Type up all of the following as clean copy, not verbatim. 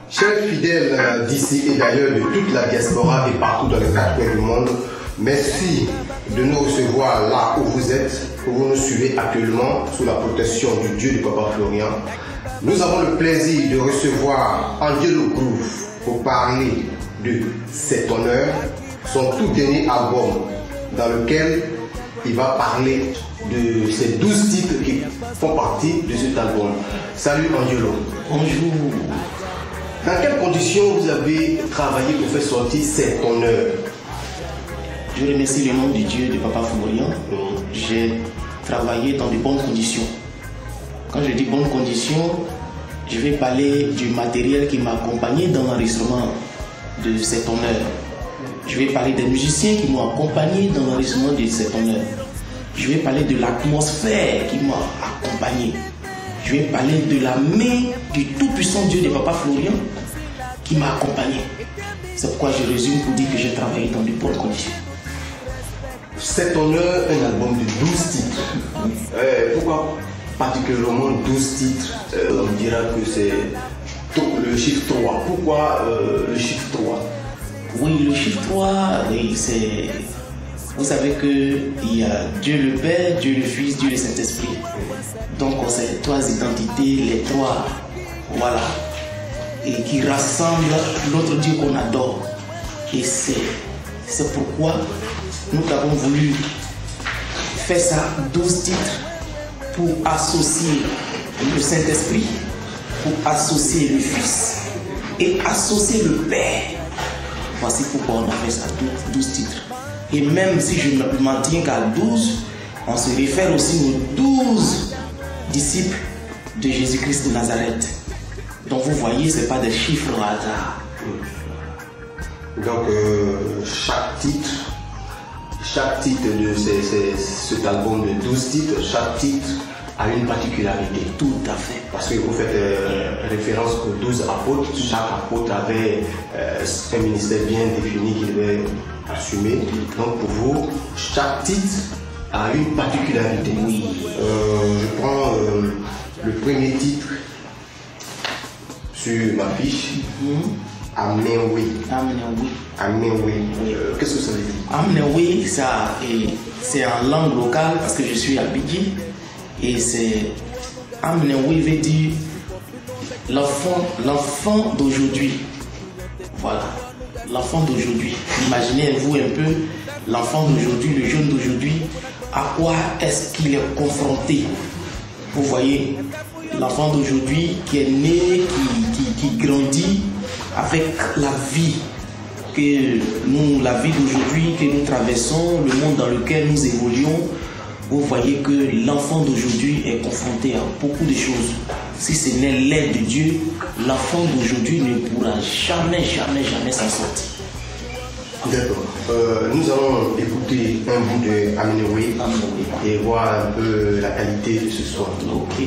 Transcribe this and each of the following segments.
Chers fidèles d'ici et d'ailleurs de toute la diaspora et partout dans les 4 coins du monde, merci de nous recevoir là où vous êtes, où vous nous suivez actuellement sous la protection du Dieu du Papa Florian. Nous avons le plaisir de recevoir Angelo Groove pour parler de cet honneur, son tout dernier album dans lequel il va parler de ces 12 titres qui font partie de cet album. Salut Angelo. Bonjour. Dans quelles conditions vous avez travaillé pour faire sortir cet honneur? Je remercie le nom du Dieu de Papa Florian. J'ai travaillé dans de bonnes conditions. Quand je dis bonnes conditions, je vais parler du matériel qui m'a accompagné dans l'enregistrement de cet honneur. Je vais parler des musiciens qui m'ont accompagné dans l'enregistrement de cet honneur. Je vais parler de l'atmosphère qui m'a accompagné. Je vais parler de la main du tout-puissant Dieu de Papa Florian qui m'a accompagné. C'est pourquoi je résume pour dire que j'ai travaillé dans de bonnes conditions. Cet honneur, un album de 12 titres. Pourquoi particulièrement 12 titres? On dira que c'est le chiffre 3. Pourquoi le chiffre 3? Oui, le chiffre 3, c'est... Vous savez qu'il y a Dieu le Père, Dieu le Fils, Dieu le Saint-Esprit. Donc c'est les 3 identités, les 3, voilà, et qui rassemblent l'autre Dieu qu'on adore. Et c'est pourquoi nous avons voulu faire ça, 12 titres, pour associer le Saint-Esprit, pour associer le Fils et associer le Père. Voici pourquoi on a fait ça, 12 titres. Et même si je ne m'en tiens qu'à 12, on se réfère aussi aux 12 disciples de Jésus-Christ de Nazareth. Donc vous voyez, ce n'est pas des chiffres au hasard. Donc chaque titre de cet album de 12 titres, chaque titre a une particularité. Tout à fait. Parce que vous faites référence aux 12 apôtres. Chaque apôtre avait un ministère bien défini qu'il devait assumer. Donc pour vous, chaque titre a une particularité. Oui. Je prends le premier titre sur ma fiche. Amenwe. Amenwe. Qu'est-ce que ça veut dire? Amenwe, c'est en langue locale parce que je suis à Bigui. Et c'est Amenwe veut dire l'enfant d'aujourd'hui. Voilà, l'enfant d'aujourd'hui. Imaginez-vous un peu l'enfant d'aujourd'hui, le jeune d'aujourd'hui, à quoi est-ce qu'il est confronté? Vous voyez, l'enfant d'aujourd'hui qui est né, qui grandit avec la vie la vie d'aujourd'hui que nous traversons, le monde dans lequel nous évoluons. Vous voyez que l'enfant d'aujourd'hui est confronté à beaucoup de choses. Si ce n'est l'aide de Dieu, l'enfant d'aujourd'hui ne pourra jamais s'en sortir. D'accord. Nous allons écouter un bout de Amenwe et voir un peu la qualité de ce soir. Ok.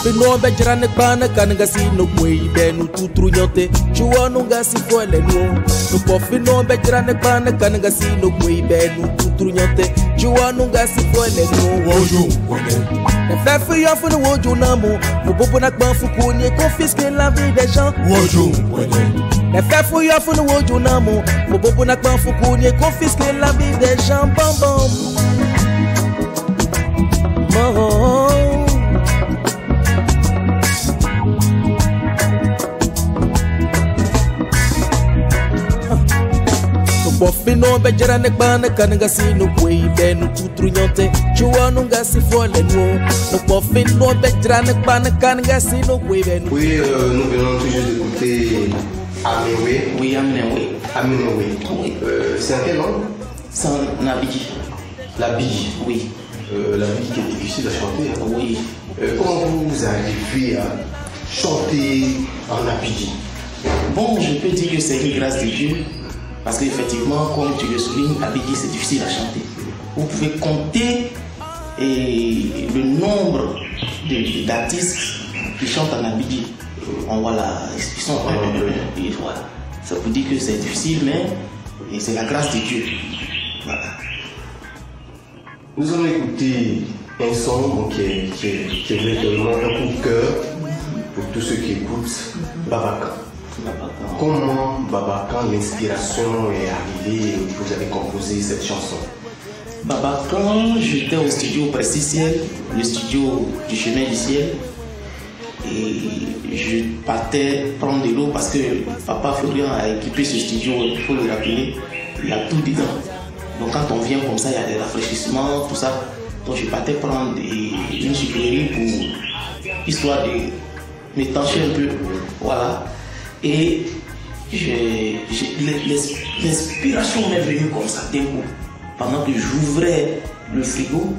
Pino bejrane pana kananga no kwei denu tutrunyote chuano ngasi fole no pofino bejrane pana kananga no kwei denu tutrunyote chuano ngasi fole no woju ne fefu yo fu no woju namo bobo na gban fuku ni confisquer la vie des gens woju ne fefu yo fu no woju namo bobo na gban fuku ni confisquer la vie des gens bam bam Bofino bejrane bana kananga no kwei denu tutrunyote chuano ngasi fole no bofino bejrane bana kananga no kwei denu. Oui, nous venons toujours d'écouter Amenwe. Oui, Amenwe. Amenwe. Oui. C'est un quel nom? C'est un Abidi. L'Abidi. Oui. L'Abidi qui est difficile à chanter. Hein? Oui. Comment vous arrivez à chanter en Abidi? Bon, je peux dire que c'est une grâce de Dieu. Parce qu'effectivement, comme tu le soulignes, Abidi, c'est difficile à chanter. Vous pouvez compter le nombre d'artistes qui chantent en Abidi. Voilà, ils sont et voilà. Ça vous dit que c'est difficile, mais c'est la grâce de Dieu. Voilà. Nous allons écouter un son qui est véritablement un coup de cœur pour tous ceux qui écoutent Babakan. Comment Babakan, l'inspiration est arrivée et vous avez composé cette chanson? Babakan, j'étais au studio Presticiel, le studio du chemin du ciel. Et je partais prendre de l'eau parce que Papa Florian a équipé ce studio, il faut le rappeler, il y a tout dedans. Donc quand on vient comme ça, il y a des rafraîchissements, tout ça. Donc je partais prendre une sucrerie pour histoire de m'étancher un peu. Voilà. Et l'inspiration m'est venue comme ça d'un coup. Pendant que j'ouvrais le frigo,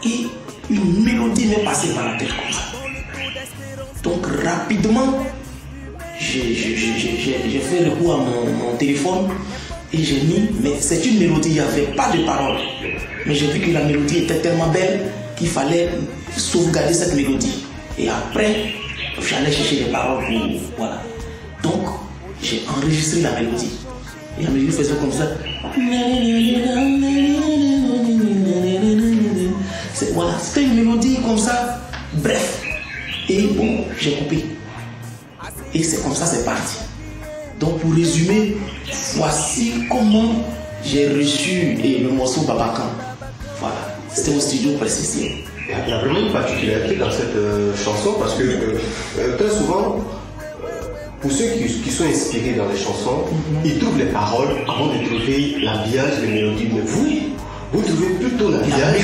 et une mélodie m'est passée par la tête comme ça. Donc rapidement, j'ai fait recours à mon téléphone et j'ai mis, mais c'est une mélodie, il n'y avait pas de paroles. Mais j'ai vu que la mélodie était tellement belle qu'il fallait sauvegarder cette mélodie. Et après, j'allais chercher les paroles pour... Voilà. Donc, j'ai enregistré la mélodie. Et la mélodie faisait comme ça. Voilà, c'était une mélodie comme ça. Bref. Et bon, j'ai coupé. Et c'est comme ça, c'est parti. Donc pour résumer, voici comment j'ai reçu le morceau Babakan. Voilà, c'était au studio Presticiel. Il y a vraiment une particularité dans cette chanson parce que très souvent, pour ceux qui sont inspirés dans les chansons, ils trouvent les paroles avant de trouver l'habillage, les mélodies. Mais vous trouvez plutôt l'habillage,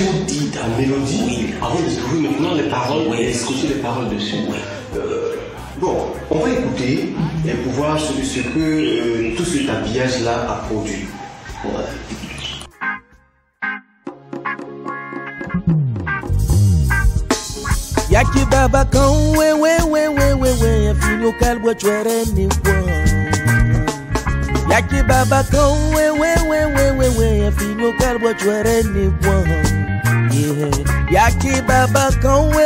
la mélodie, oui, avant de trouver maintenant les paroles, oui, et discuter les paroles dessus. Oui. Bon, on va écouter et pour voir ce que tout cet habillage-là a produit. Ouais. Yaki Babakan, we, fino kalbo chwere ni kwa. Yaki Babakan, we, fino kalbo chwere ni kwa. Yaki Babakan, we,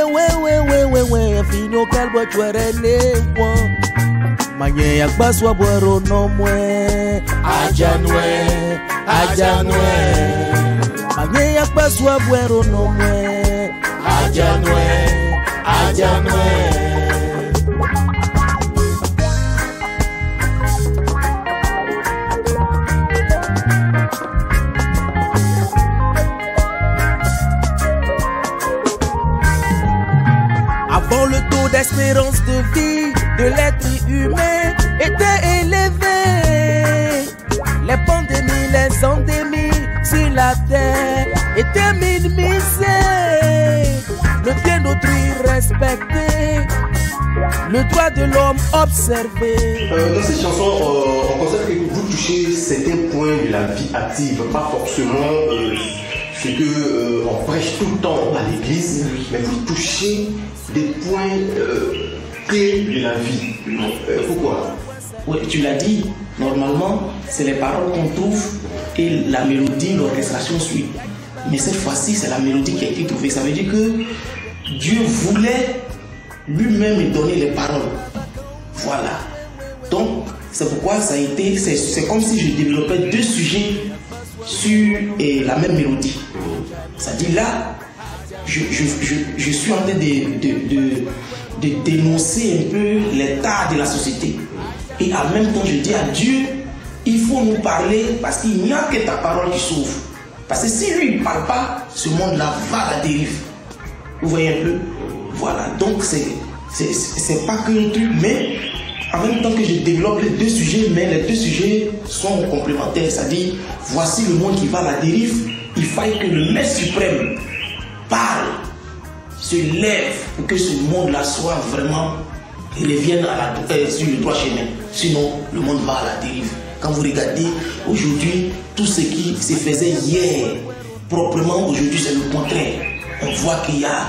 fino kalbo chwere ni kwa. Manye yakbaswa bwero no mwe, ajanwe. Manye yakbaswa bwero no mwe, ajanwe. Avant, le taux d'espérance de vie de l'être humain était élevé. Les pandémies, les endémies sur la terre étaient minimisées. Le bien d'autrui respecté, le droit de l'homme observé. Dans cette chanson, on constate que vous touchez certains points de la vie active, pas forcément ce que on prêche tout le temps à l'église, mais vous touchez des points clés de la vie. Pourquoi? Oui, tu l'as dit, normalement, c'est les paroles qu'on trouve et la mélodie, l'orchestration suit. Mais cette fois-ci, c'est la mélodie qui a été trouvée. Ça veut dire que Dieu voulait lui-même donner les paroles. Voilà. Donc, c'est pourquoi ça a été... C'est comme si je développais deux sujets sur la même mélodie. C'est-à-dire là, je suis en train de dénoncer un peu l'état de la société. Et en même temps, je dis à Dieu, il faut nous parler parce qu'il n'y a que ta parole qui sauve. Parce que si lui ne parle pas, ce monde-là va à la dérive. Vous voyez un peu? Voilà, donc c'est pas que un truc, mais en même temps que je développe les deux sujets, mais les deux sujets sont complémentaires. C'est-à-dire, voici le monde qui va à la dérive, il faille que le Maître suprême parle, se lève pour que ce monde-là soit vraiment, revienne sur le droit chemin. Sinon, le monde va à la dérive. Quand vous regardez aujourd'hui, tout ce qui se faisait hier proprement, aujourd'hui c'est le contraire. On voit qu'il y a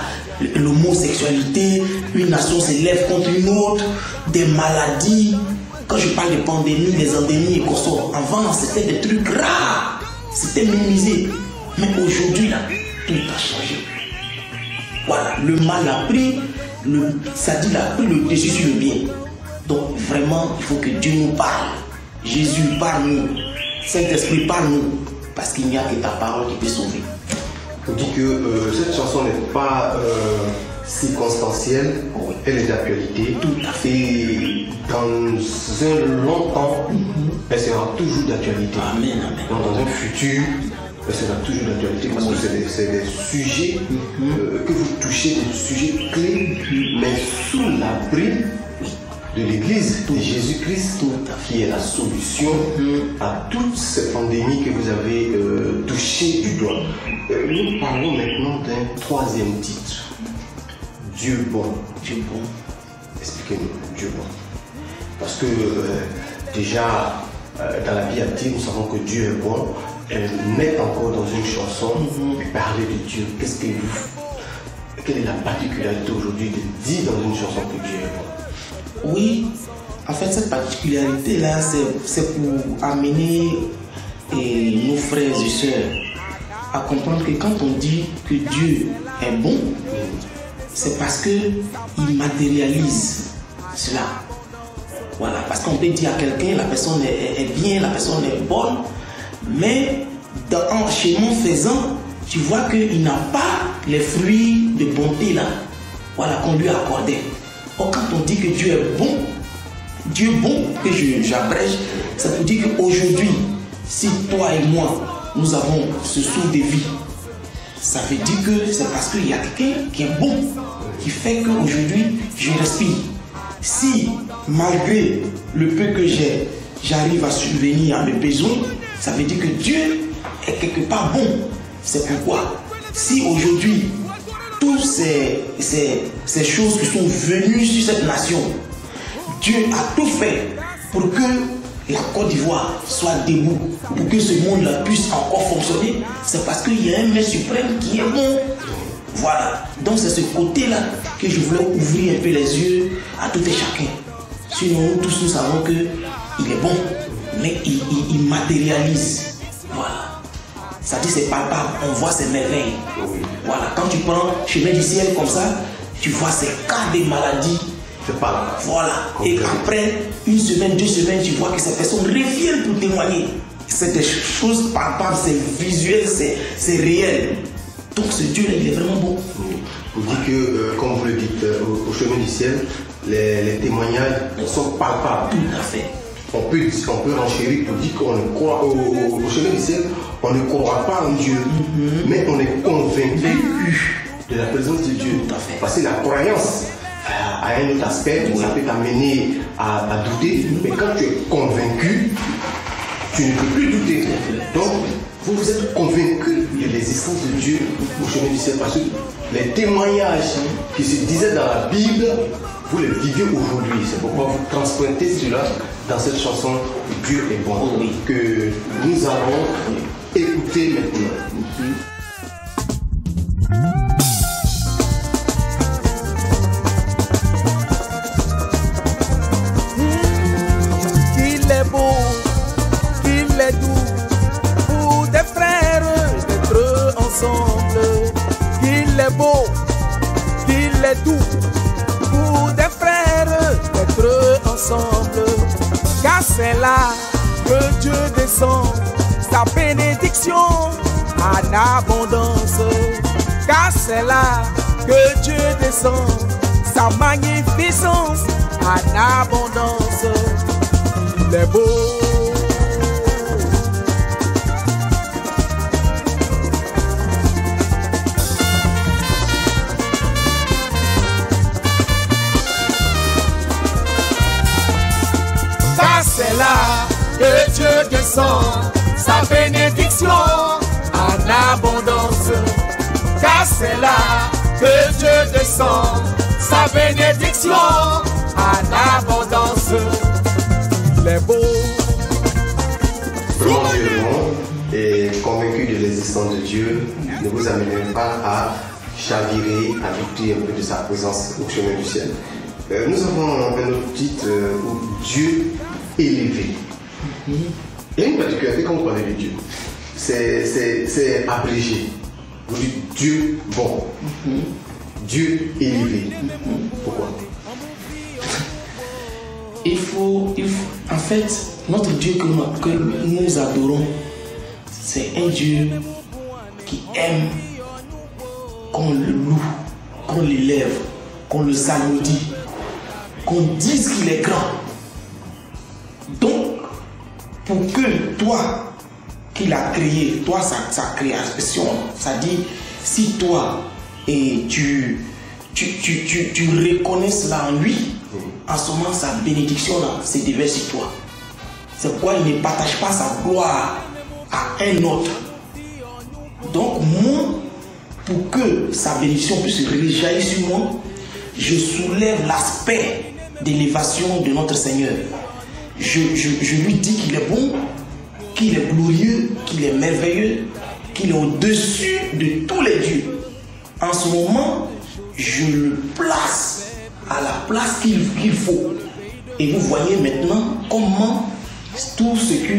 l'homosexualité, une nation se lève contre une autre, des maladies. Quand je parle de pandémie, des endémies et consorts, avant c'était des trucs rares, c'était minimisé. Mais aujourd'hui, là, tout a changé. Voilà, le mal a pris, ça dit, a pris le dessus sur le bien. Donc vraiment, il faut que Dieu nous parle. Jésus, parle-nous. Saint-Esprit, parle-nous. Parce qu'il n'y a que ta parole qui peut sauver. Vous dites que cette chanson n'est pas circonstancielle, elle est d'actualité. Tout à fait. Et dans un long temps, elle sera toujours d'actualité. Amen, amen. Dans un futur, elle sera toujours d'actualité parce que c'est des sujets que vous touchez, des sujets clés, mais sous l'abri de l'Église de Jésus-Christ, qui est la solution à toutes ces pandémies que vous avez touchées du doigt. Nous parlons maintenant d'un troisième titre. Dieu bon. Dieu bon. Expliquez-nous, Dieu bon. Parce que déjà, dans la Bible, nous savons que Dieu est bon. Mettre encore dans une chanson, parler de Dieu, quelle est la particularité aujourd'hui de dire dans une chanson que Dieu est bon? Oui, en fait, cette particularité-là, c'est pour amener nos frères et sœurs à comprendre que quand on dit que Dieu est bon, c'est parce qu'il matérialise cela. Voilà, parce qu'on peut dire à quelqu'un, la personne est bien, la personne est bonne, mais en chemin faisant, tu vois qu'il n'a pas les fruits de bonté là, voilà, qu'on lui a accordé. Or, quand on dit que Dieu est bon, Dieu bon, que j'abrège, ça veut dire qu'aujourd'hui, si toi et moi, nous avons ce souffle de vie, ça veut dire que c'est parce qu'il y a quelqu'un qui est bon, qui fait qu'aujourd'hui, je respire. Si, malgré le peu que j'ai, j'arrive à subvenir à mes besoins, ça veut dire que Dieu est quelque part bon. C'est pourquoi, si aujourd'hui, toutes ces choses qui sont venues sur cette nation, Dieu a tout fait pour que la Côte d'Ivoire soit debout, pour que ce monde-là puisse encore fonctionner, c'est parce qu'il y a un Maître suprême qui est bon. Voilà. Donc c'est ce côté-là que je voulais ouvrir un peu les yeux à tout et chacun. Sinon, nous tous nous savons qu'il est bon, mais il matérialise. Voilà. Ça dit c'est palpable, on voit ses merveilles. Voilà, quand tu prends chemin du ciel comme ça, tu vois ces cas de maladies. C'est pas voilà. Et après une semaine, 2 semaines, tu vois que ces personnes reviennent pour témoigner. C'est des choses palpables, c'est visuel, c'est réel. Donc ce Dieu-là, il est vraiment bon. Vous dites que, comme vous le dites, au chemin du ciel, les témoignages sont palpables. Tout à fait. On peut renchérir pour dire qu'on ne croit au chemin du ciel, on ne croit pas en Dieu, mais on est convaincu de la présence de Dieu. Tout à fait. Parce que la croyance a un autre aspect, ça peut t'amener à douter, mais quand tu es convaincu, tu ne peux plus douter. Donc, vous êtes convaincu de l'existence de Dieu au chemin du ciel, parce que les témoignages qui se disaient dans la Bible, vous les vivez aujourd'hui. C'est pourquoi vous transportez cela dans cette chanson Dieu est bon, que nous allons écouter maintenant. Qu'il est beau, qu'il est doux, pour des frères d'être ensemble. Qu'il est beau, qu'il est doux, pour des frères d'être ensemble. Car c'est là que Dieu descend, sa bénédiction en abondance. Car c'est là que Dieu descend, sa magnificence en abondance. Il est beau. Car c'est là que Dieu descend, sa bénédiction en abondance. Car c'est là que Dieu descend, sa bénédiction en abondance. Il est beau. Vraiment Dieu est bon, et convaincu de l'existence de Dieu ne vous amène pas à chavirer, à douter un peu de sa présence au chemin du ciel. Nous avons un autre titre où Dieu élevé. Il y a une particularité quand vous parlez de Dieu. C'est abrégé. Vous dites Dieu bon. Dieu élevé. Pourquoi? Il faut, en fait, notre Dieu que nous adorons, c'est un Dieu qui aime qu'on le loue, qu'on l'élève, qu'on le saludie, qu'on dise qu'il est grand. Donc, pour que toi, qu'il a créé, toi, sa création, ça dit, si toi, et tu reconnais cela en lui, en ce moment, sa bénédiction là, se déverse sur toi. C'est pourquoi il ne partage pas sa gloire à un autre. Donc, moi, pour que sa bénédiction puisse rejaillir sur moi, je soulève l'aspect d'élévation de notre Seigneur. Je lui dis qu'il est bon, qu'il est glorieux, qu'il est merveilleux, qu'il est au-dessus de tous les dieux. En ce moment, je le place à la place qu'il faut. Et vous voyez maintenant comment tout ce que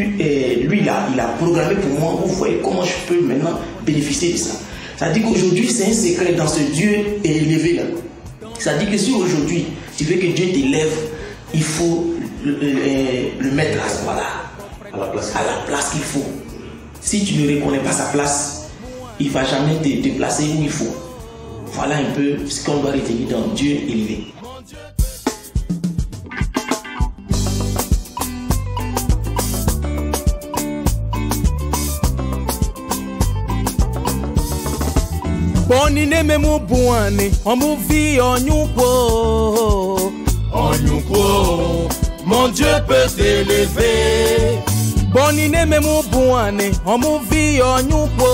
lui là, il a programmé pour moi, vous voyez comment je peux maintenant bénéficier de ça. C'est-à-dire qu'aujourd'hui, c'est un secret dans ce Dieu élevé là. C'est-à-dire que si aujourd'hui, tu veux que Dieu t'élève, il faut le mettre là, voilà, à la place qu'il faut. Si tu ne reconnais pas sa place, il ne va jamais te placer où il faut. Voilà un peu ce qu'on doit retenir dans Dieu élevé. Bonine me mu buane, on vit onyuko. Onyuko, mon Dieu peut t'élever. Bonine me mu buane, on vit onyuko.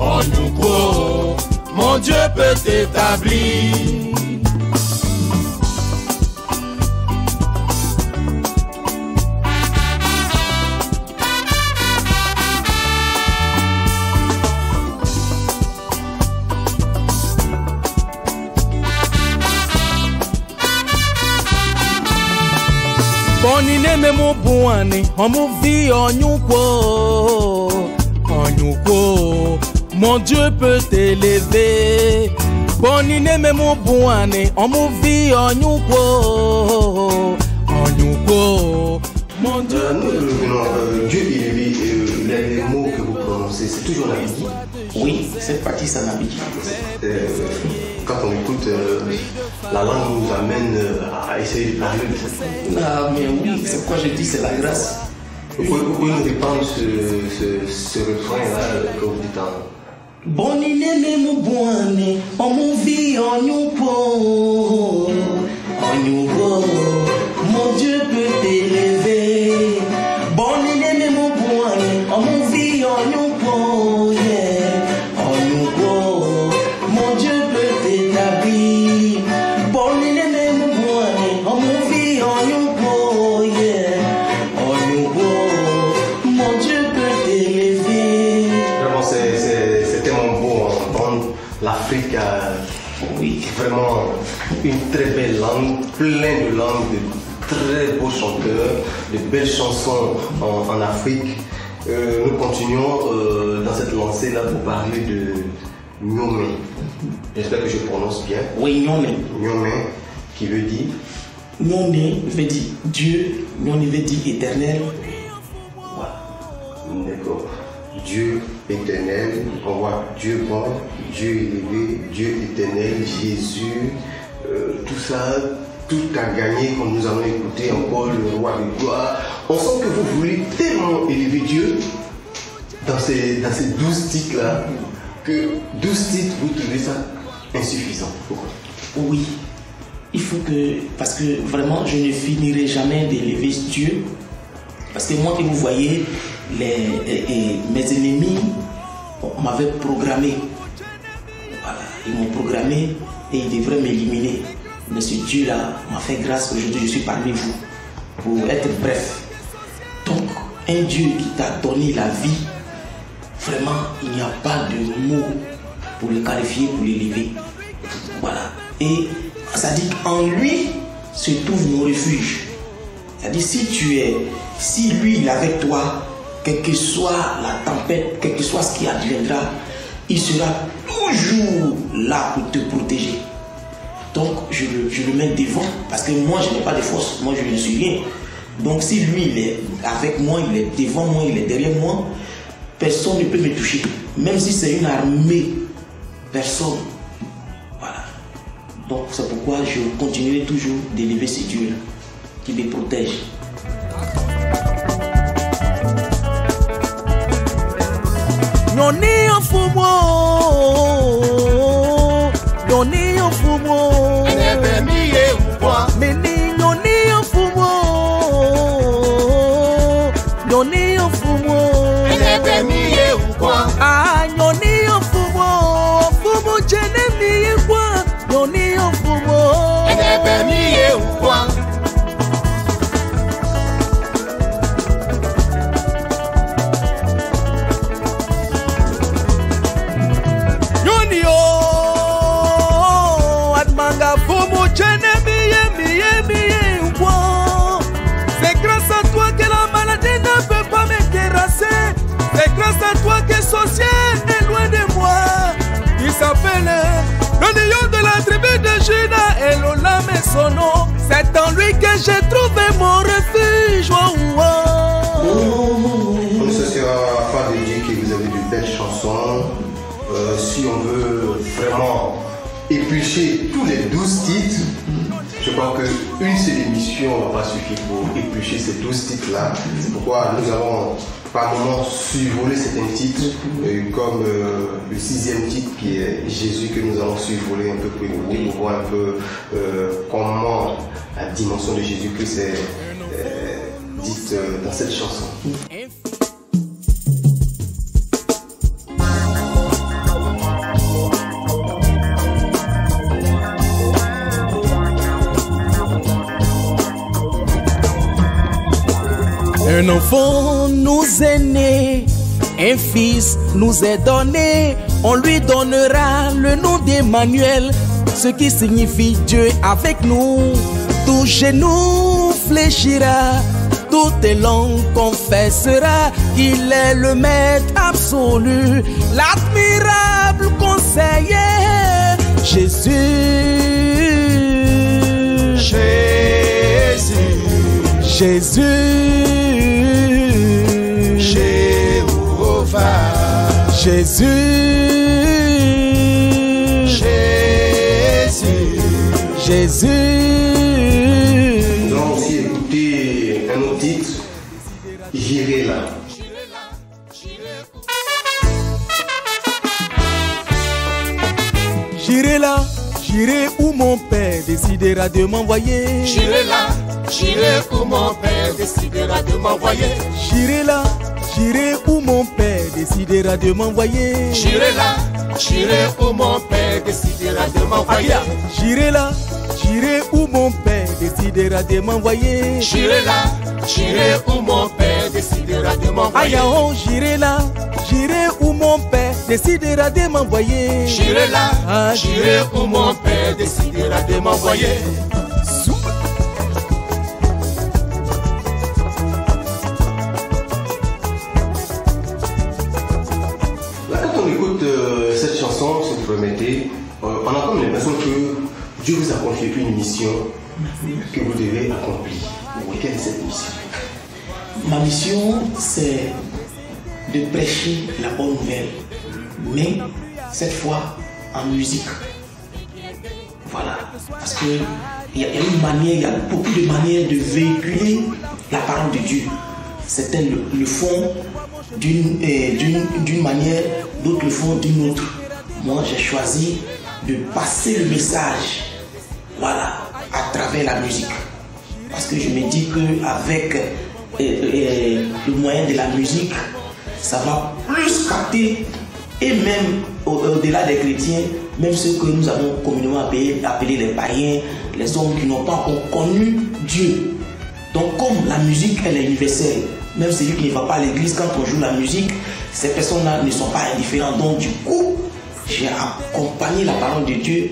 Onyuko, mon Dieu peut t'établir. Bonine me mu buane, on vit onyuko. Onyuko, mon Dieu peut t'élever. Bonine me mu buane, on vit onyuko. Onyuko, mon Dieu. Dieu élevé, les mots que vous prononcez, c'est toujours la Bible. Oui, cette partie, c'est la Bible. Quand on écoute, la langue nous amène à essayer de parler de ça. Ah, mais oui, c'est pourquoi je dis c'est la grâce. Vous pouvez nous répandre ce refrain-là que vous dites en... Bonine me mu buane, on vit onyuko. Onyuko, mon Dieu peut t'élever. Bonine me mu buane, on vit onyuko. Yeah. Onyuko, mon Dieu peut t'établir. Bonine me mu buane, on vit onyuko. Yeah. Onyuko, mon Dieu peut t'élever. Vraiment, c'est tellement beau entendre l'Afrique a vraiment une très belle langue, plein de langues, de très beaux chanteurs, de belles chansons en Afrique. Nous continuons dans cette lancée-là pour parler de Nyomé. J'espère que je prononce bien. Oui, Nyomé. Nyomé, qui veut dire Nyomé veut dire Dieu, Nyomé veut dire éternel. Voilà. D'accord. Dieu éternel, on voit Dieu bon, Dieu élevé, Dieu éternel, Jésus, tout ça, tout a gagné quand nous allons écouter encore le roi de gloire. On sent que vous voulez tellement élever Dieu dans ces 12 titres-là, que 12 titres, vous trouvez ça insuffisant. Pourquoi? Oui, il faut que, parce que vraiment, je ne finirai jamais d'élever Dieu. Parce que moi, que vous voyez, mes ennemis m'avaient programmé. Voilà, ils m'ont programmé et ils devraient m'éliminer. Mais ce Dieu-là m'a fait grâce. Aujourd'hui, je suis parmi vous. Pour être bref. Donc, un Dieu qui t'a donné la vie, vraiment, il n'y a pas de mots pour le qualifier, pour l'élever. Voilà. Et ça dit qu'en lui se trouve nos refuges. C'est-à-dire, si lui il est avec toi, quelle que soit la tempête, quel que soit ce qui adviendra, il sera toujours là pour te protéger. Donc je le mets devant, parce que moi je n'ai pas de force, moi je ne suis rien. Donc si lui il est avec moi, il est devant moi, il est derrière moi, personne ne peut me toucher. Même si c'est une armée personne. Voilà. Donc c'est pourquoi je continuerai toujours d'élever ce Dieu-là qui me protège. Nyoni enfumo, nyoni enfumo. Enebe miye ukwa. Meni nyoni enfumo, nyoni enfumo. Enebe miye ukwa. Ah nyoni enfumo, enfumo jene miye kwa. Nyoni enfumo. Enebe miye ukwa. C'est grâce à toi que la maladie ne peut pas me terrasser. C'est grâce à toi que sorcier est loin de moi. Il s'appelle le lion de la tribu de Juda et l'Olam est son nom. C'est en lui que j'ai trouvé mon refuge. On se sera fan de Dieu que vous avez de belles chansons. Si on veut vraiment éplucher tous les 12 titres, je crois qu'une seule émission ne va pas suffire pour éplucher ces 12 titres-là. C'est pourquoi nous allons par moment survoler certains titres, comme le 6e titre qui est Jésus, que nous allons survoler un peu pour écouter, pour voir un peu comment la dimension de Jésus-Christ est dite dans cette chanson. Un enfant nous est né, un fils nous est donné, on lui donnera le nom d'Emmanuel, ce qui signifie Dieu avec nous. Tout genou fléchira, toute langue confessera qu'il est le maître absolu, l'admirable conseiller, Jésus. Jésus. Jésus. Jéhovah. Jésus. Jésus. Jésus. Nous allons aussi écouter un autre titre, J'irai là. J'irai là, j'irai où mon père décidera de m'envoyer. J'irai là, j'irai où mon père décidera de m'envoyer. J'irai là, j'irai où mon père décidera de m'envoyer. J'irai là, j'irai où mon père décidera de m'envoyer. J'irai là, j'irai où mon père décidera de m'envoyer. J'irai là, j'irai où mon père décidera de m'envoyer. Aïe, oh, j'irai là, j'irai où mon père décidera de m'envoyer. J'irai là, j'irai où mon père décidera de m'envoyer. Quand on écoute cette chanson, si vous permettez, on a comme l'impression que Dieu vous a confié une mission que vous devez accomplir. Quelle est cette mission? Ma mission, c'est de prêcher la bonne nouvelle, mais cette fois en musique. Voilà, parce qu'il y a une manière, il y a beaucoup de manières de véhiculer la parole de Dieu. Certains le font d'une manière, d'autres le font d'une autre. Moi, j'ai choisi de passer le message, voilà, à travers la musique. Parce que je me dis qu'avec le moyen de la musique, ça va plus capter, et même au-delà des chrétiens, même ceux que nous avons communément appelés les païens, les hommes qui n'ont pas encore connu Dieu. Donc comme la musique elle est universelle, même celui qui ne va pas à l'église, quand on joue la musique, ces personnes-là ne sont pas indifférentes. Donc du coup, j'ai accompagné la parole de Dieu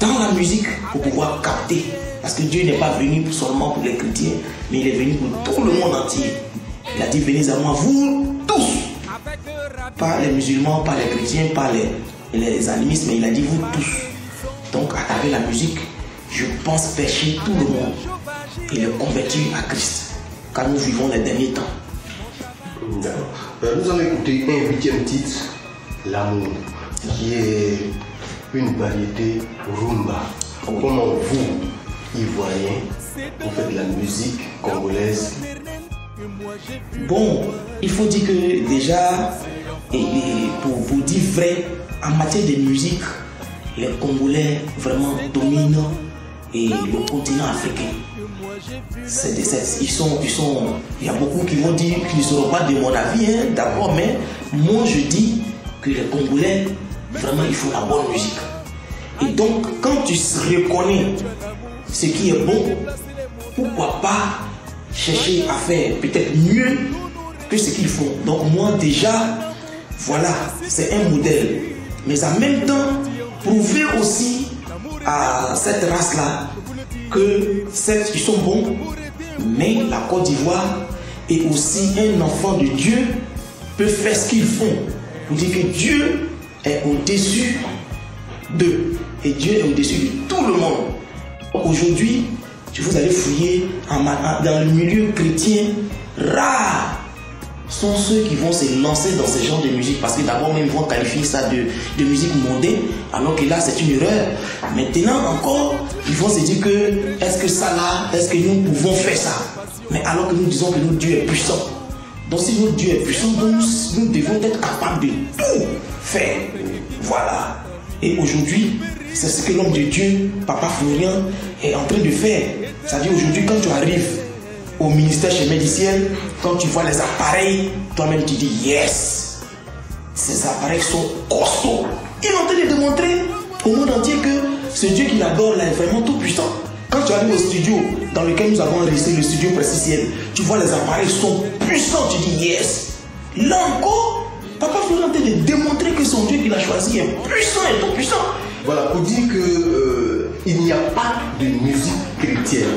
dans la musique pour pouvoir capter. Parce que Dieu n'est pas venu seulement pour les chrétiens, mais il est venu pour tout le monde entier. Il a dit, venez à moi, vous tous. Pas les musulmans, pas les chrétiens, pas les animistes, mais il a dit vous tous. Donc à travers la musique, je pense pêcher tout le monde et le convertir à Christ, car nous vivons les derniers temps. D'accord. Nous allons écouter un 8e titre l'amour, qui est une variété rumba. Comment vous, Ivoiriens, vous faites la musique congolaise? Bon, il faut dire que déjà, pour dire vrai, en matière de musique, les Congolais vraiment dominent le continent africain. Il y a beaucoup qui vont dire qu'ils ne seront pas de mon avis, hein, d'accord, mais moi je dis que les Congolais, vraiment, ils font la bonne musique. Et donc, quand tu reconnais ce qui est bon, pourquoi pas chercher à faire peut-être mieux que ce qu'ils font. Donc moi déjà, voilà, c'est un modèle. Mais en même temps, prouver aussi à cette race-là que certes ils sont bons, mais la Côte d'Ivoire est aussi un enfant de Dieu, peut faire ce qu'ils font. Pour dire que Dieu est au-dessus d'eux. Et Dieu est au-dessus de tout le monde. Aujourd'hui, vous allez fouiller dans le milieu chrétien, rares sont ceux qui vont se lancer dans ce genre de musique, parce que d'abord même ils vont qualifier ça de musique mondaine, alors que là c'est une erreur. Maintenant encore, ils vont se dire que est-ce que ça là, est-ce que nous pouvons faire ça? Mais alors que nous disons que notre Dieu est puissant. Donc si notre Dieu est puissant, nous devons être capables de tout faire. Voilà. Et aujourd'hui, c'est ce que l'homme de Dieu, Papa Florian, est en train de faire. C'est-à-dire aujourd'hui, quand tu arrives au ministère Chemin du Ciel, quand tu vois les appareils, toi-même tu dis yes. Ces appareils sont costauds. Il est en train de démontrer au monde entier que ce Dieu qu'il adore là est vraiment tout puissant. Quand tu arrives au studio dans lequel nous avons enregistré le studio Précis Ciel, tu vois les appareils sont puissants, tu dis yes. Là encore, Papa Florian est en train de démontrer que son Dieu qu'il a choisi est puissant et tout puissant. Voilà, pour dire que il n'y a pas de musique chrétienne.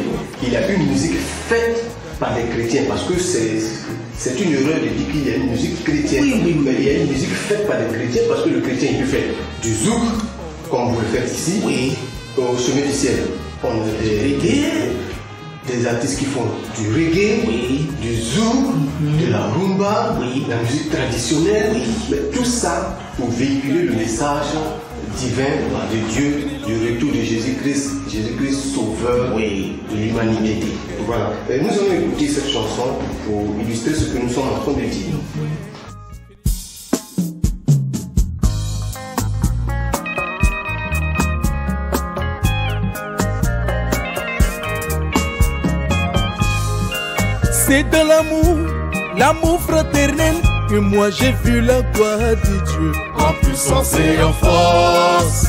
Il y a une musique faite par les chrétiens, parce que c'est une erreur de dire qu'il y a une musique chrétienne. Oui. Mais il y a une musique faite par les chrétiens, parce que le chrétien il peut faire du zouk, comme vous le faites ici, oui. Au Chemin du Ciel. On a des artistes qui font du reggae, oui. du zouk, de la rumba, oui. la musique traditionnelle, oui. Mais tout ça pour véhiculer le message divin de Dieu, du retour de Jésus-Christ sauveur de l'humanité. Voilà. Et nous allons écouter cette chanson pour illustrer ce que nous sommes en train de dire. C'est de l'amour fraternel, que moi j'ai vu la gloire de Dieu en puissance et en force.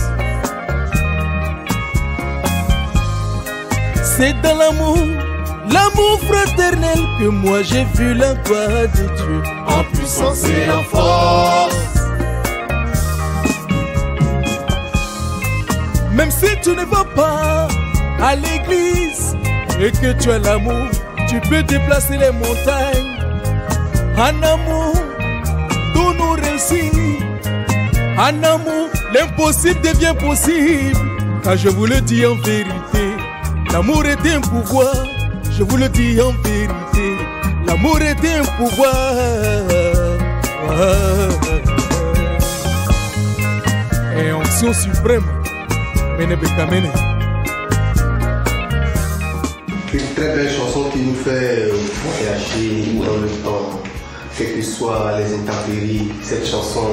C'est dans l'amour fraternel, que moi j'ai vu la gloire de Dieu en puissance et en force. Même si tu ne vas pas à l'église et que tu as l'amour, tu peux déplacer les montagnes. En amour, tout nous réussit. En amour, l'impossible devient possible. Car je vous le dis en vérité, l'amour est un pouvoir. Je vous le dis en vérité, l'amour est un pouvoir. Et onction suprême, Mene Bekamene. Une très belle chanson qui nous fait voyager dans le temps, quelles que soient les intempéries. Cette chanson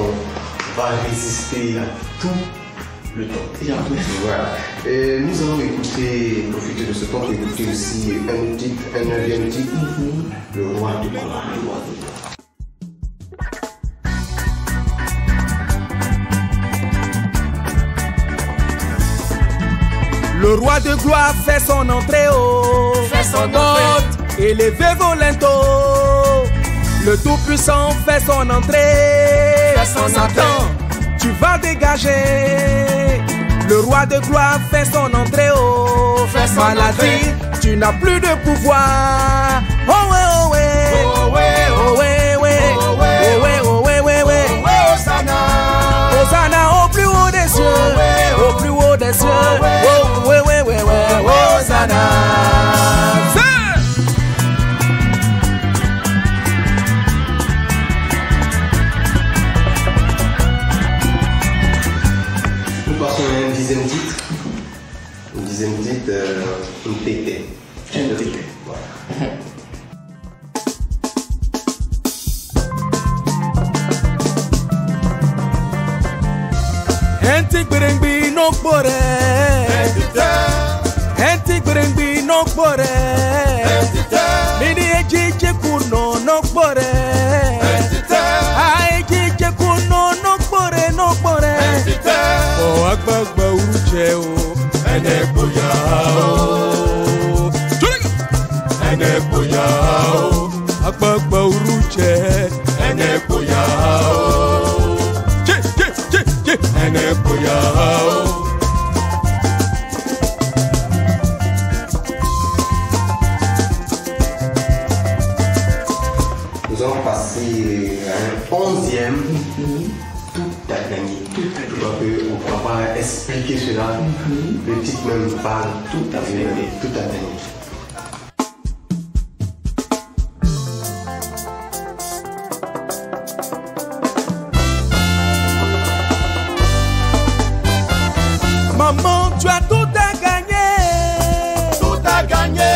va résister à tout le temps. Voilà. Et nous allons profiter de ce temps pour écouter aussi un neuvième titre, Le Roi de gloire. Le roi de gloire fait son entrée, fait son entrée, élevé volento. Le tout-puissant fait son entrée, Satan, tu vas dégager. Le roi de gloire fait son entrée, maladie, tu n'as plus de pouvoir. Oh ouais, oh ouais, oh ouais, oh ouais, oh ouais, oh ouais, oh ouais, oh ouais, Hosanna, Hosanna au plus haut des cieux, au plus haut des cieux. Oh ouais, ouais, ouais, ouais, Hosanna. sur un dixième titre. Un dixième titre, un TT. Un TT. Voilà. Enti gberengbi no gbore. Enti gberengbi no gbore. Mini ejeje kuno no gbore. Ejeje kuno no gbore no gbore. O agbagba uruje o. Ene boya o. Ene boya o. Agbagba uruje. Ene boya o. Ene boya o. Nous allons passer à un 11e. Tout a gagné. Je crois qu'on ne pourra pas expliquer cela. Le titre même parle. Tout à fait. Tout a gagné. Maman, tu as tout à gagner. Tout a gagné.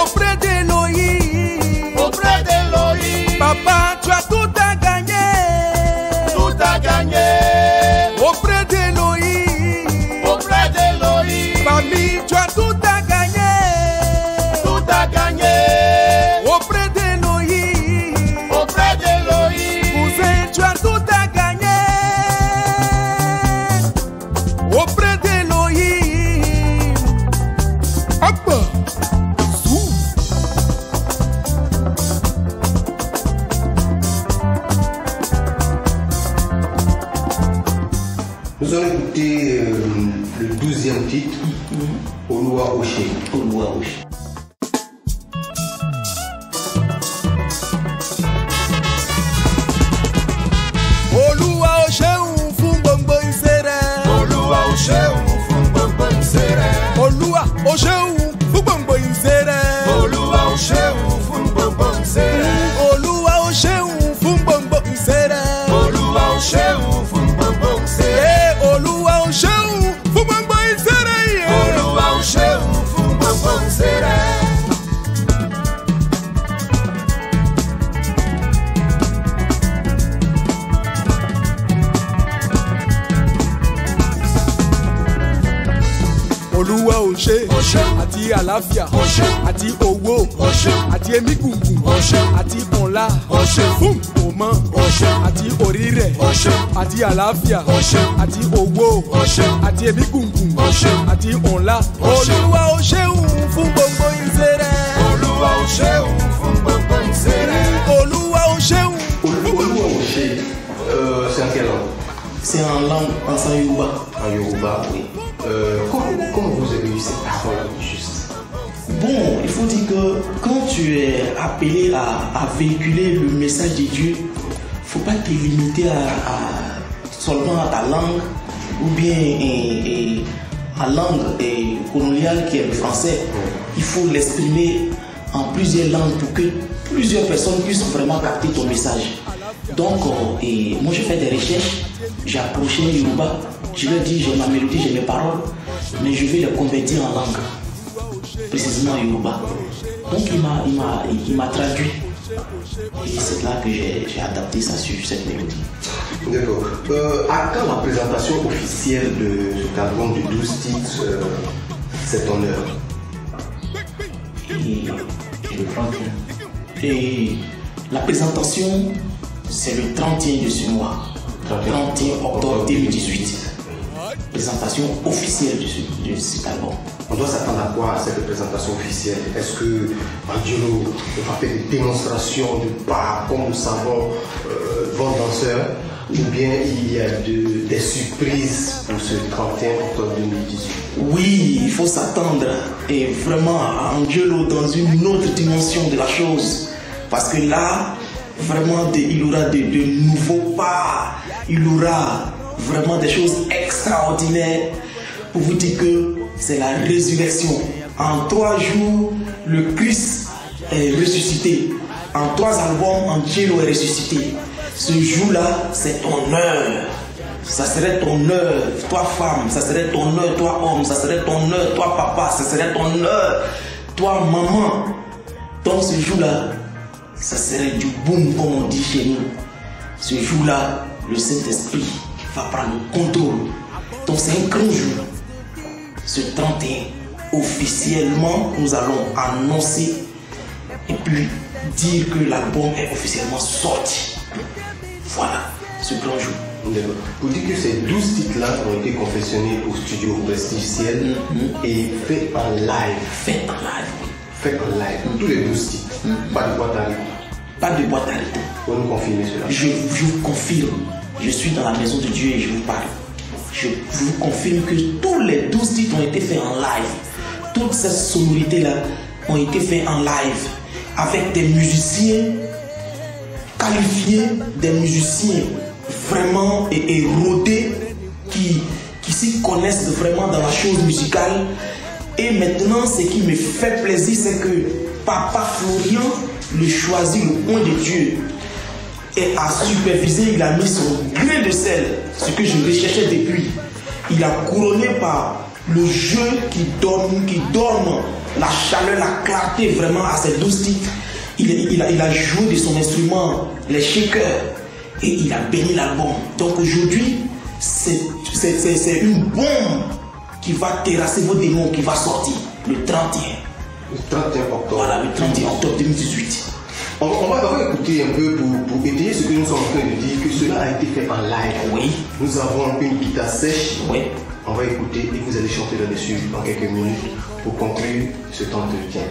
Auprès d'Elohim. Auprès d'Elohim. Papa, tu as tout à gagner. Tout a gagné. Auprès d'Elohim. Auprès d'Elohim. Famille, tu as tout à gagner. Tout a gagné. Auprès d'Elohim. Auprès d'Elohim. Cousin, tu as tout à gagner. Auprès d'Elohim. Hop. Sous. Nous allons écouter le 12e titre, Oluwa Oshe. Oluwa Oshe. Oluwa Oshe fún gbogbo iṣẹ́ rẹ̀. Olúwa ó ṣeun fún gbogbo ìṣe rẹ̀. Olúwa Oshe fún gbogbo iṣẹ́ rẹ̀. Olúwa ó ṣeun fún gbogbo ìṣe rẹ̀. Olúwa Oshe fún gbogbo iṣẹ́ rẹ̀. Olúwa ó ṣeun fún gbogbo ìṣe rẹ̀. Olúwa Oshe fún gbogbo iṣẹ́ rẹ̀. Olúwa ó ṣeun fún gbogbo ìṣe rẹ̀. Olúwa Oshe Ó ṣeun. àti àlàáfíà Ó ṣeun. àti owó Ó ṣeun. àti ẹ̀mí gùngùn Ó ṣeun. àti ọ̀la Ó ṣeun. fún òmọ Ó ṣeun. àti orí rẹ̀ Ó ṣeun. àti àlàáfíà Ó ṣeun. àti owó Ó ṣeun. àti ẹ̀mí gùngùn Ó ṣeun. àti ọ̀la. Ó ṣeun. Olúwa Oshe fún gbogbo iṣẹ́ rẹ̀. Olúwa ó ṣeun fún gbogbo ìṣe rẹ̀. Olúwa Oshe Oluwa Oshe, c'est en quelle langue? C'est en langue, en Yoruba. En Yoruba, oui. Comment vous avez eu cette parole juste? Bon, il faut dire que quand tu es appelé à véhiculer le message de Dieu, il ne faut pas te limiter seulement à ta langue ou bien à langue coloniale qui est le français. Il faut l'exprimer en plusieurs langues pour que plusieurs personnes puissent vraiment capter ton message. Donc, moi j'ai fait des recherches, j'ai approché les Yoruba, je leur dis j'ai ma mélodie, j'ai mes paroles, mais je vais les convertir en langue, précisément en Yoruba. Donc il m'a traduit. Et c'est là que j'ai adapté ça sur cette mélodie. D'accord. À quand la présentation officielle de cet album de 12 titres, cet honneur? Et le 31. Et la présentation, c'est le 31 de ce mois. 31 octobre 2018. Présentation officielle de cet album. On doit s'attendre à quoi à cette présentation officielle? Est-ce que Angelo va faire des démonstrations de pas, comme nous savons, bon danseur, ou bien il y a des surprises pour ce 31 octobre 2018? Oui, il faut s'attendre et vraiment à Angelo dans une autre dimension de la chose. Parce que là, vraiment, il y aura de nouveaux pas. Il y aura vraiment des choses extraordinaires pour vous dire que c'est la résurrection. En 3 jours, le Christ est ressuscité. En 3 albums, Angelo est ressuscité. Ce jour-là, c'est ton heure. Ça serait ton heure, toi femme, ça serait ton heure, toi homme, ça serait ton heure, toi papa, ça serait ton heure, toi maman. Donc ce jour-là, ça serait du boom comme on dit chez nous. Ce jour-là, le Saint-Esprit va prendre le contrôle. Donc c'est un grand jour. Ce 31, officiellement, nous allons annoncer et puis dire que l'album est officiellement sorti. Voilà, ce grand jour. Pour dire que ces 12 titres-là ont été confectionnés au studio Prestige Ciel et faits en live. Fait en live. Fait en live. Tous les 12 titres. Pas de boîte à rythme. Pas de boîte à rythme. Vous nous confirmez cela? Je vous confirme. Je suis dans la maison de Dieu et je vous parle. Je vous confirme que tous les 12 titres ont été faits en live. Toutes ces sonorités-là ont été faits en live. Avec des musiciens qualifiés, des musiciens vraiment et rodés qui s'y connaissent vraiment dans la chose musicale. Et maintenant, ce qui me fait plaisir, c'est que Papa Florian le choisit le point de Dieu et a supervisé, il a mis son grain de sel, ce que je recherchais depuis. Il a couronné par le jeu qui donne la chaleur, la clarté vraiment à ces 12 titres. Il a joué de son instrument, les shakers, et il a béni l'album. Donc aujourd'hui, c'est une bombe qui va terrasser vos démons, qui va sortir le 31. Le 31 octobre. Voilà, le 31 octobre 2018. On va écouter un peu pour étayer ce que nous sommes en train de dire, que cela a été fait en live. Oui. Nous avons une guitare sèche. Oui. On va écouter et vous allez chanter là-dessus dans quelques minutes pour conclure ce temps d'entretien.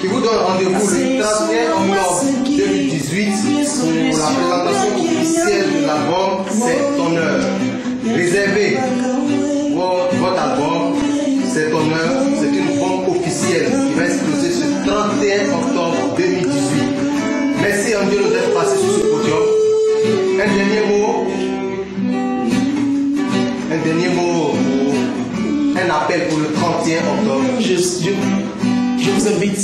Qui vous donne rendez-vous le 31 octobre 2018 pour la présentation officielle de l'album C'est ton heure. Réservez votre album C'est ton heure. C'est une bombe officielle qui va exploser ce 31 octobre 2018. Merci Angelo d'être passé sur ce podium. Un dernier mot, un appel pour le 31 octobre. Je vous invite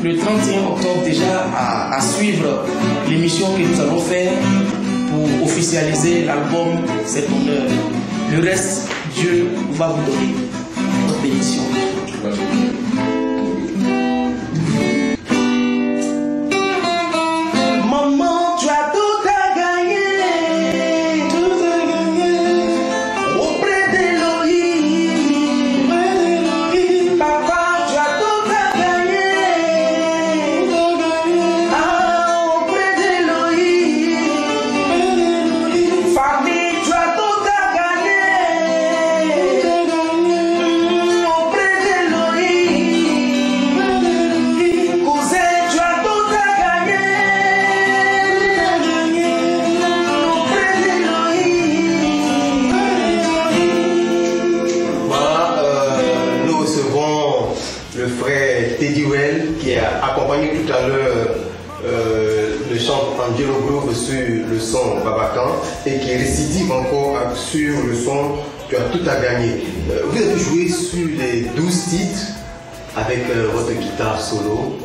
le 31 octobre déjà à suivre l'émission que nous allons faire pour officialiser l'album C'est ton heure. Le reste, Dieu va vous donner notre bénédiction. Maman, tu as tout à gagner. Tout à gagner. Auprès d'Elohim. Papa, tu as tout à gagner. Ah, auprès d'Elohim. Famille, tu as tout à gagner. Auprès d'Elohim. Cousin, tu as tout à gagner. Auprès d'Elohim. Voilà, nous recevons le frère Teddy Well qui a accompagné tout à l'heure le chant Angelo Groove sur le son Babacan et qui récidive encore sur le son tu as tout à gagner. Vous avez joué sur les 12 titres avec votre guitare solo.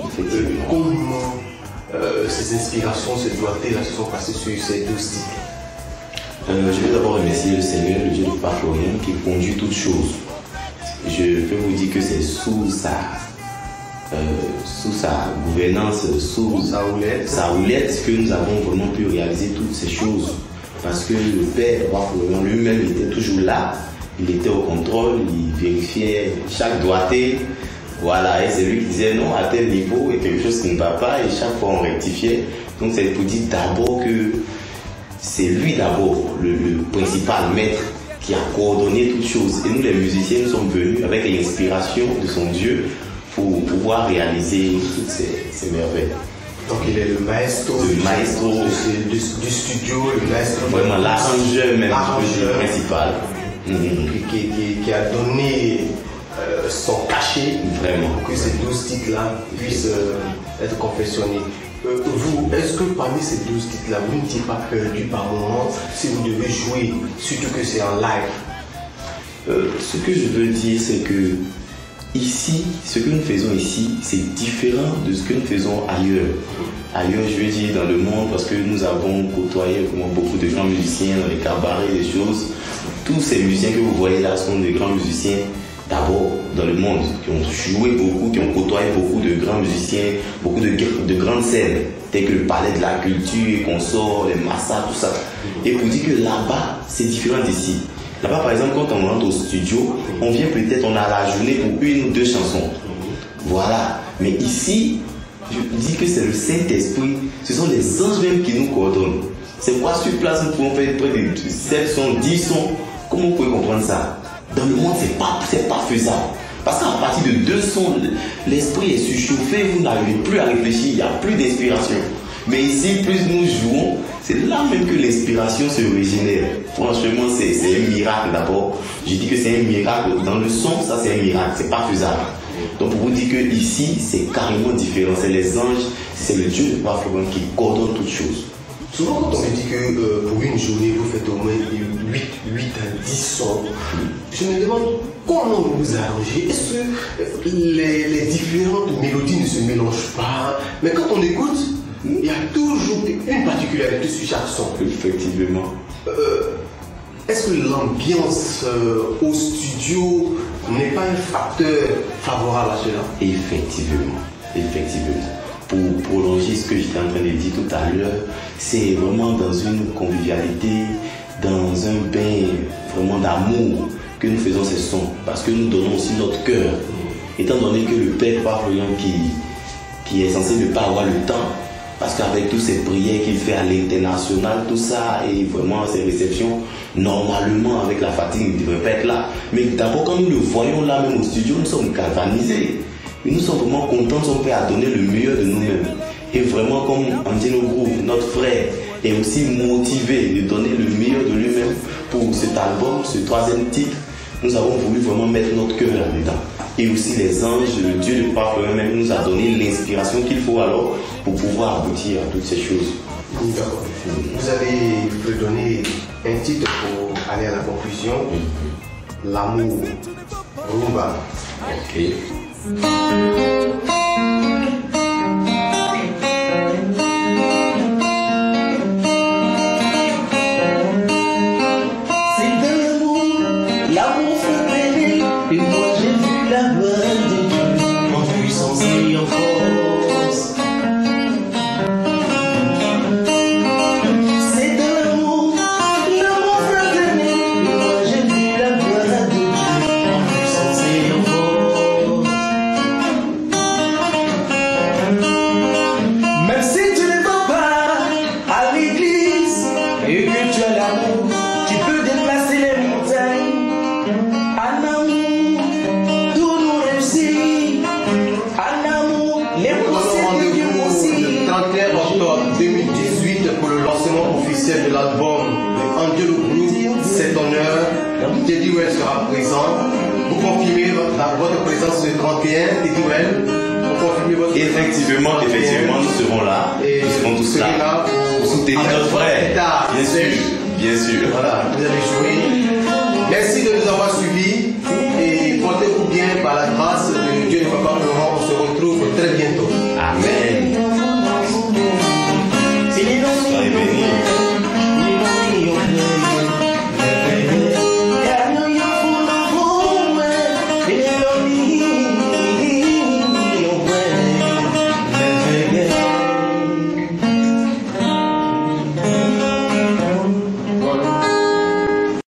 Comment ces inspirations, ces doigtés-là se sont passées sur ces 12 titres? Je vais d'abord remercier le Seigneur, le Dieu de Papa Florian, qui conduit toutes choses. Je peux vous dire que c'est sous sa gouvernance, sous sa houlette que nous avons vraiment pu réaliser toutes ces choses. Parce que le Père Papa Florian lui-même était toujours là, il était au contrôle, il vérifiait chaque doigté. Voilà, et c'est lui qui disait non, à tel niveau, il y a quelque chose qui ne va pas, et chaque fois on rectifiait. Donc c'est pour dire d'abord que c'est lui d'abord, le principal maître, qui a coordonné toutes choses. Et nous les musiciens, nous sommes venus avec l'inspiration de son Dieu pour pouvoir réaliser toutes ces merveilles. Donc il est le maestro, du studio, le maestro. Vraiment l'arrangeur même, le principal. Qui a donné son cachet vraiment pour que ces 12 titres-là puissent être confectionnés. Vous, est-ce que parmi ces 12 titres-là, vous n'étiez pas perdu par moment si vous devez jouer, surtout que c'est en live? Ce que je veux dire, c'est que ici, ce que nous faisons ici, c'est différent de ce que nous faisons ailleurs. Ailleurs, je veux dire, dans le monde, parce que nous avons côtoyé beaucoup de grands musiciens dans les cabarets, des choses. Tous ces musiciens que vous voyez là sont des grands musiciens, d'abord dans le monde, qui ont joué beaucoup, qui ont côtoyé beaucoup de grands musiciens, beaucoup de grandes scènes, telles que le Palais de la Culture, Consort, les Massa, tout ça. Et pour dire que là-bas, c'est différent d'ici. Là-bas, par exemple, quand on rentre au studio, on vient peut-être, on a la journée pour 1 ou 2 chansons. Voilà. Mais ici, je dis que c'est le Saint-Esprit, ce sont les anges même qui nous coordonnent. C'est quoi sur place, nous pouvons faire près de 7 sons, 10 sons. Comment vous pouvez comprendre ça? Dans le monde, c'est pas faisable. Parce qu'à partir de 2 sons, l'esprit est surchauffé, vous n'arrivez plus à réfléchir, il n'y a plus d'inspiration. Mais ici, plus nous jouons, c'est là même que l'inspiration se régénère. Franchement, c'est un miracle d'abord. Je dis que c'est un miracle. Dans le son, ça c'est un miracle, c'est pas faisable. Donc pour vous dire que ici, c'est carrément différent. C'est les anges, c'est le Dieu de Papa Florian qui coordonne toutes choses. Souvent, quand on me dit que pour une journée, vous faites au moins 8 à 10 sons, je me demande comment vous vous arrangez. Est-ce que les différentes mélodies ne se mélangent pas? Mais quand on écoute, il y a toujours une particularité sur chaque son. Effectivement. Est-ce que l'ambiance au studio n'est pas un facteur favorable à cela? Effectivement. Pour prolonger ce que j'étais en train de dire tout à l'heure, c'est vraiment dans une convivialité, dans un bain vraiment d'amour que nous faisons ces sons, parce que nous donnons aussi notre cœur. Étant donné que le Père Papa Florian qui est censé ne pas avoir le temps, parce qu'avec toutes ces prières qu'il fait à l'international, tout ça, et vraiment ces réceptions, normalement avec la fatigue, il ne devrait pas être là. Mais d'abord, quand nous le voyons là même au studio, nous sommes galvanisés. Et nous sommes vraiment contents de son Père à donner le meilleur de nous-mêmes. Et vraiment, comme Andino Group, notre frère, est aussi motivé de donner le meilleur de lui-même pour cet album, ce 3e titre. Nous avons voulu vraiment mettre notre cœur là-dedans. Et aussi les anges, le Dieu de Papa Florian même nous a donné l'inspiration qu'il faut alors pour pouvoir aboutir à toutes ces choses. D'accord. Vous avez donné un titre pour aller à la conclusion. L'amour. Rumba. Ok. De l'album de Angelo Group, cet honneur, Teddy Well sera présent. Vous confirmez votre présence le 31, Teddy Well. Vous confirmez votre Effectivement, nous serons là. Et nous serons tous là pour soutenir notre frère. Bien sûr. Voilà, vous allez jouer. Merci de nous avoir suivis et portez-vous bien par la grâce de